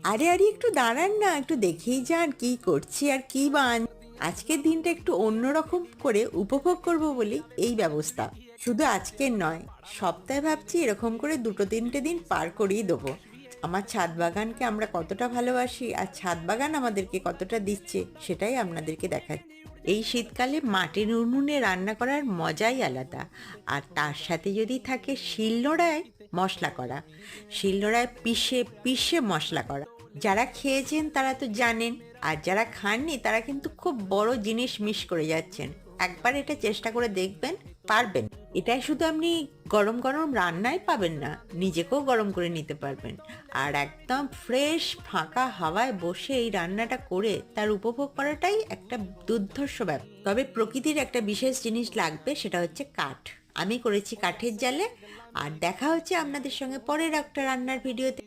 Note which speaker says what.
Speaker 1: আরে আরে একটু দাঁড়ান না, একটু দেখেই যান কি করছি আর কি বান। আজকের দিনটা একটু অন্যরকম করে উপভোগ করব বলে এই ব্যবস্থা। শুধু আজকের নয়, সপ্তাহে ভাবছি এরকম করে দুটো তিনটে দিন পার করেই দেবো। আমার ছাদ বাগানকে আমরা কতটা ভালোবাসি আর ছাদ বাগান আমাদেরকে কতটা দিচ্ছে সেটাই আপনাদেরকে দেখাচ্ছি। এই শীতকালে মাটির উনুনে রান্না করার মজাই আলাদা। আর তার সাথে যদি থাকে শিলনোড়ায় মশলা করা, শিলনোড়ায় পিষে পিষে মশলা করা। যারা খেয়েছেন তারা তো জানেন, আর যারা খাননি তারা কিন্তু খুব বড় জিনিস মিস করে যাচ্ছেন। একবার এটা চেষ্টা করে দেখবেন, পারবেন। এটাই শুধু আপনি গরম গরম রান্নায় পাবেন না, নিজেকেও গরম করে নিতে পারবেন। আর একদম ফ্রেশ ফাঁকা হাওয়ায় বসে এই রান্নাটা করে তার উপভোগ করাটাই একটা দুর্ধর্ষ ব্যাপার। তবে প্রকৃতির একটা বিশেষ জিনিস লাগবে, সেটা হচ্ছে কাঠ। আমি করেছি কাঠের জালে। আর দেখা হচ্ছে আপনাদের সঙ্গে পরের একটা রান্নার ভিডিওতে।